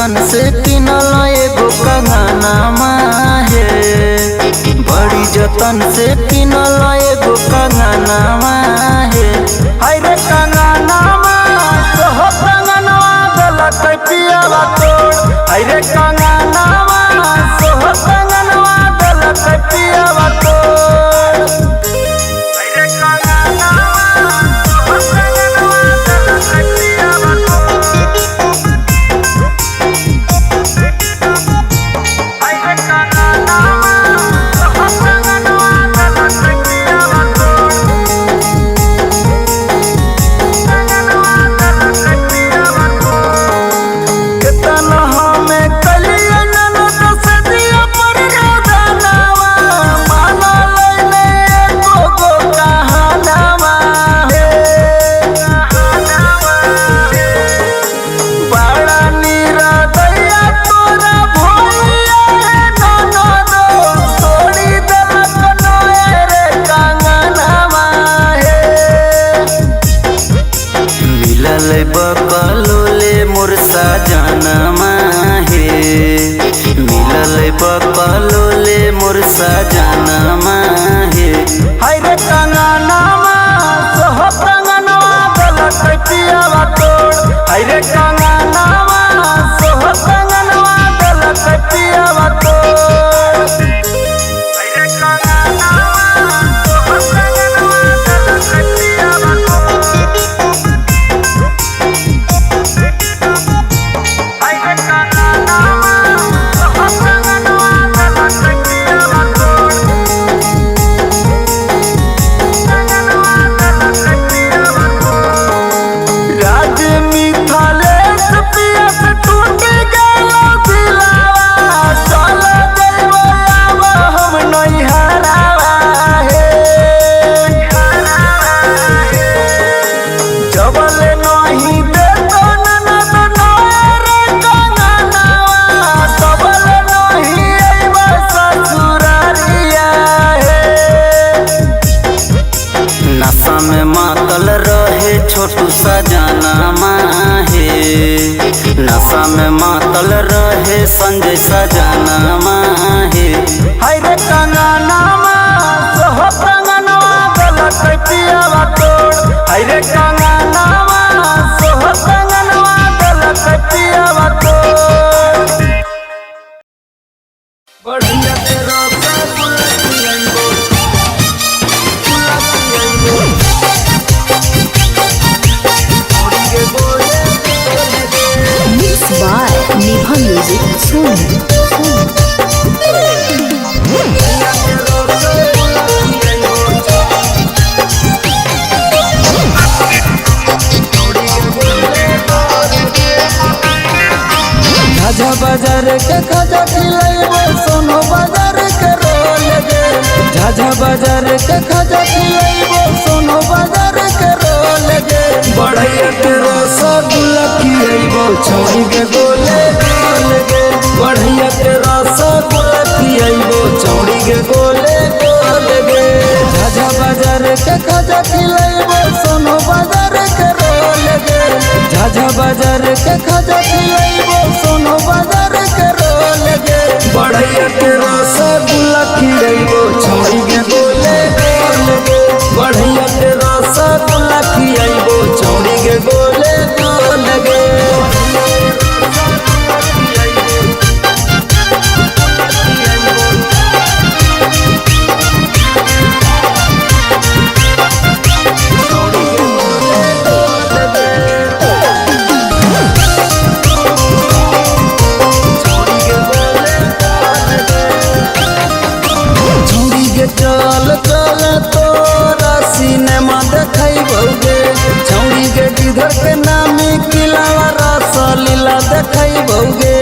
जतन से किनल एगो कंगनामा हे, बड़ी जतन से किनल एगो कंगनामा हे। हाय रे कंगनामा सोहो कंगनवा गलत पियावा तोड़, हाय रे कंगनामा सोहो कंगनवा गलत पियावा तोड़, हाय रे कंगनामा सोहो कंगनवा गलत पियावा तोड़, हाय रे कंगनामा सोहो कंगनवा गलत पियावा तोड़, कंगनवा गलत पियावा तोड़। कितना हमें कलिया ननद से दिया पर रोदनावा, माना लैले एको गो कहानावा हे, कहानावा हे। बड़ा निरादया तोरा भैया हे ननद, तोड़ी देलक नोए रे कंगनावा हे। मिलल बकलोले मोर सजनमा हे, मिलल बकलोले मोर सजनमा हे। हाय रे कंगनामा सोहो कंगनवा गलत पियावा तोड़, हाय रे कंगनामा सोहो कंगनवा गलत पियावा तोड़, हाय रे कंगनामा सोहो कंगनवा गलत पियावा तोड़, हाय रे कंगनामा सोहो कंगनवा गलत पियावा तोड़, कंगनवा गलत पियावा तोड़। राज मिथालेश पिया से टूट गया दिलावा, चल जइबो अब हम नैहरावा हे, जबल नहीं देतो ननद नोए रे कंगनावा, तबल नहीं अइबो ससुरारिया हे। नशा में मातल रहे छोटू सजनमा हे, नशा में मातल रहे संजय सजनमा हे। हाय रे कंगनामा सोहो कंगनवा गलत पियावा तोड़, हाय रे कंगनामा सोहो कंगनवा गलत पियावा तोड़। बढ़िया तेरा गुलाब पियाइबो, गुलाब पियाइबो, छोड़ी के बोले बोले दे। Mixed by Niva Music Soon. बढ़िया तेरा गुलाब पियाइबो, छोड़ी के बोले बोले दे। झाझा बाजार के खाजा खिलाइबो, सोनो बाजार के रोल गे। झाझा बाजार के खाजा खिलाइबो, सोनो बाजार के रोल गे। बढ़िया के रसगुल्ला खिलाइबो, छौड़ी के गोले गोल गे। बढ़िया के रसगुल्ला खिलाइबो, छौड़ी के गोले गोल गे। झाझा बाजार के खाजा खिलाइबो, सोनो बाजार के रोल गे। झाझा बाजार के खाजा खिलाइबो, सोनो बाजार के रोल गे। बढ़िया के रसगुल्ला खिलाइबो, छौड़ी के गोले गोल गे। बढ़िया के रसगुल्ला खिलाइबो, छौड़ी के गोले गोल गे। छौड़ी के चल चल तोरा सिनेमा देखैबौगे, छौड़ी के गिधर के नामी किलावा रसलीला देखैबौगे।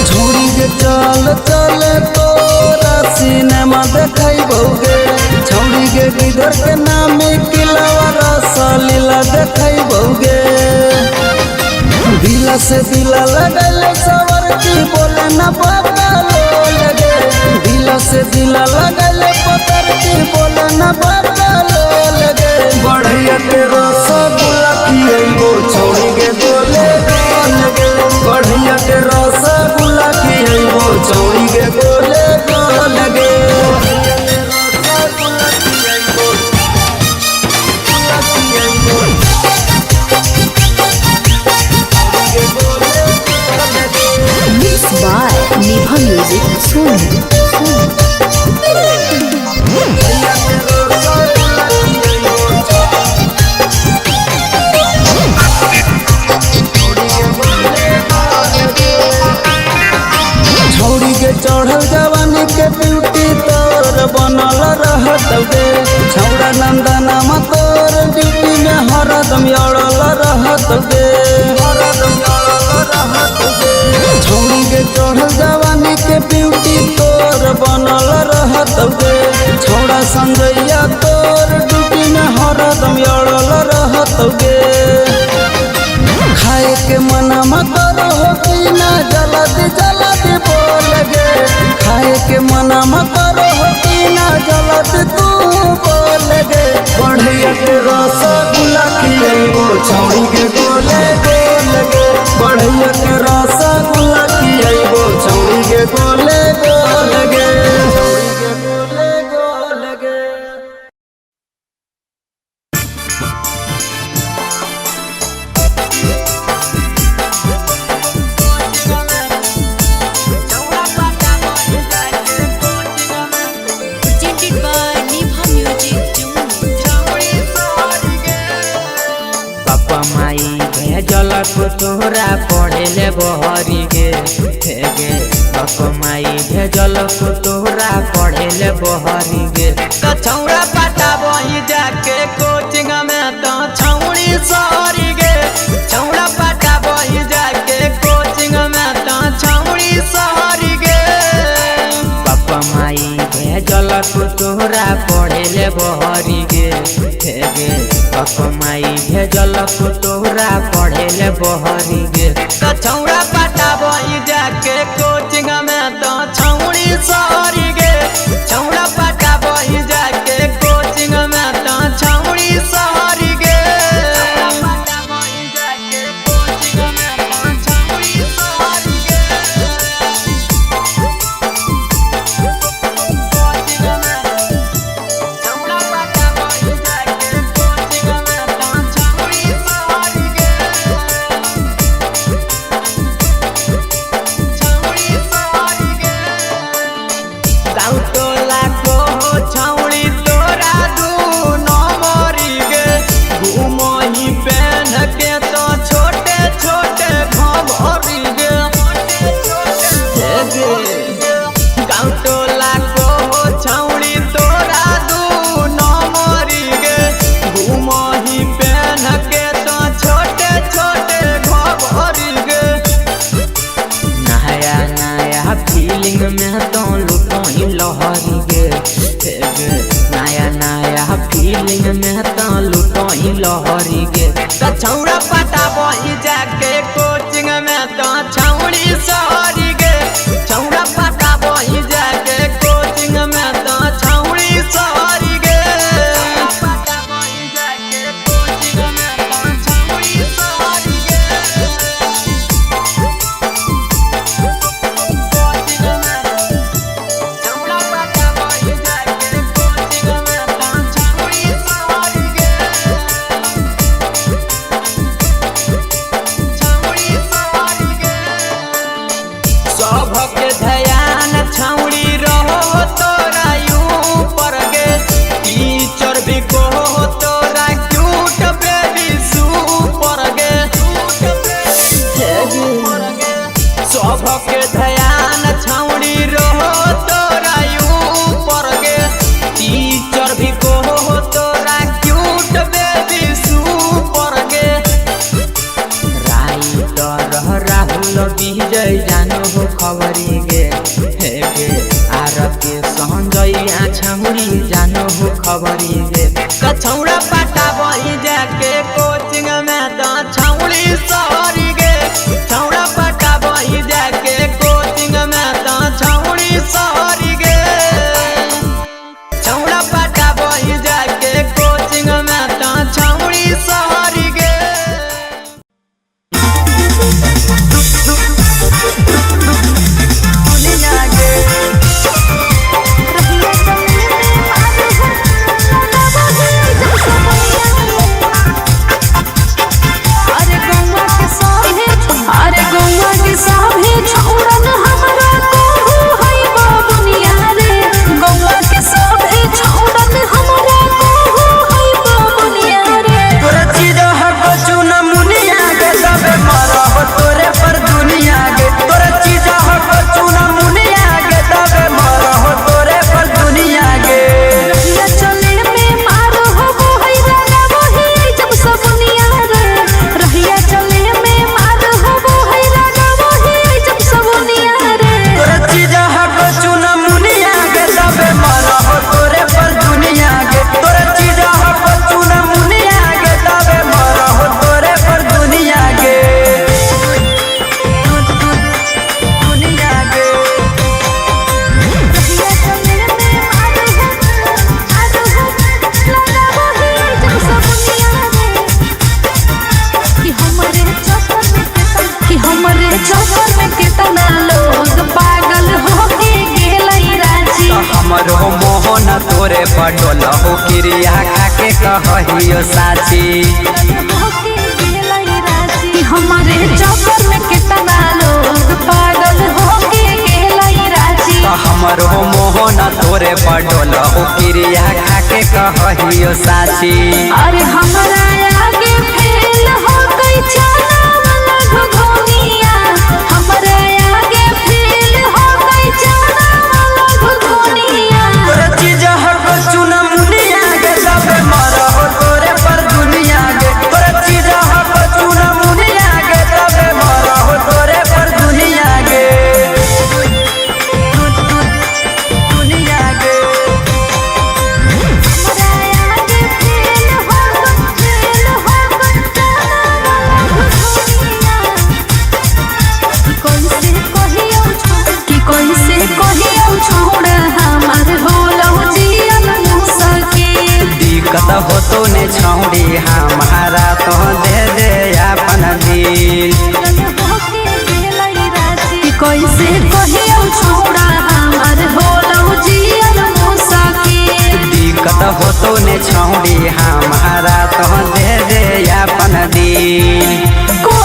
छौड़ी के चल चल तोरा सिनेमा देखैबौगे, छौड़ी के गिधर के नामी किलावा रसलीला देखैबौगे। दिला से दिला लगले सवर की बोले न बाबा लोल गे। दिला से दिला लगले पतर की बोले न बाबा लोल गे। बढ़िया के रसगुल्ला खियाइबो, छौड़ी के बोले निभा म्यूजिक सोनू। छौड़ी के चढ़ल जवानी के ब्यूटी तोर बनल रहत गे छौड़ा नंदनम तोर ड्यूटी में हरदम अड़ल रहत गे छौड़ी के चढ़ल जवानी के ब्यूटी तोर बनल रहत गे छौड़ा संजैया तोर ड्यूटी में हरदम अड़ल रहत गे खाए के मनमा करो हो कि ना जल्दी जल्दी बोल गे खाए के मनमा करो हो कि ना जल्दी तू बोल गे बढ़िया के रसगुल्ला खिलेबो छौड़ी के गोले गोल गे बढ़िया के रसगुल्ला खिलेबो छौड़ी के गोले गोल गे छौड़ी के गोले गोल गे। Presented by Niva Music पापा माई भेजल को तोहरा पढ़ेले बहरी गे हे गे पापा माई भेजल को तोहरा पढ़ेले बहरी गे तो छौड़ा पाटा बही जाके कोचिंग में तो छौड़ी सहरी गे छौड़ा पाटा बही जाके कोचिंग में तो छौड़ी सहरी गे पापा माई भेजल को तोहरा पढ़ेले बहरी गे हे गे पापा माई भेजल को तोहरा पढ़ेले बहरी गे तो छौड़ा पाटा बही जाके कोचिंग में तो छौड़ी सहरी गे छौड़ा पाटा बही जाके कोचिंग में तो छौड़ी सहरी गे पाटा बही जाके कोचिंग में तो छौड़ी सहरी गे छौड़ा पाटा बही जाके कोचिंग में तो छौड़ी सहरी गे छौड़ी सहरी गे गाँव टोला को छौड़ी तोरा दू नंबरी गे घूमही पहन के तो छोटे छोटे घमरी गे गाँव टोला को छौड़ी तोरा दू नंबरी गे घूमही पहन के तो छोटे छोटे घमरी गे नया नया फीलिंग में तो लुटोही लहरी गे हे गे नया नया फीलिंग में तो लुटोही लहरी गे तो छौड़ा पाटा बही जाके कोचिंग में तो छौड़ी सहरी गे छौड़ा पाटा बही जाके कोचिंग में तो छौड़ी सहरी गे पाटा बही जाके कोचिंग में तो छौड़ी सहरी गे छौड़ा पाटा बही जाके कोचिंग में तो छौड़ी सहरी गे छौड़ी सहरी गे सबके ध्यान छौड़ी रहो तोरा यूं पर गे टीचर भी कहो तोरा क्यूट बेबी सुपर गे सबके ध्यान छौड़ी रहो तोरा यूं पर गे टीचर भी कहो तोरा क्यूट बेबी सुपर गे राइटर राहुल विजय जानो हो खबरी गे हे गे आर के संजय छौड़ी जानो हो खबरी गे तो छौड़ा पाटा बही जाके कोचिंग में तो छौड़ी सहरी गे छौड़ा पाटा बही जाके कोचिंग में तो छौड़ी सहरी गे छौड़ा पाटा बही जाके कोचिंग में तो छौड़ी सहरी गे Thank you. पटोल हो क्रिया खाके कहियो साची। हमारे चक्कर में कितना लोग पागल होके गेलई राजी। हमरो मोहन तोरे पटोल हो क्रिया खाके कहियो साची। अरे हमारा आगे फेल हो गई चना वाला घुघुनिया। हमारे आगे फेल हो गई चना वाला घुघुनिया। तोरे चीज हर को चुना मुनिया के सबे मरा हो तोरे पर दुनिया के। तोरे चीज हर को चुना मुनिया के सबे मरा हो तोरे पर दुनिया के। दुनिया के दिक्कत हो तो ने छौड़ी हमारा तो दे दे अपन दिल। कैसे कहियो छोड़ा हमार होलो जियल मुसाकिल। दिक्कत हो तो ने छौड़ी हमारा तो दे दे अपन दिल। को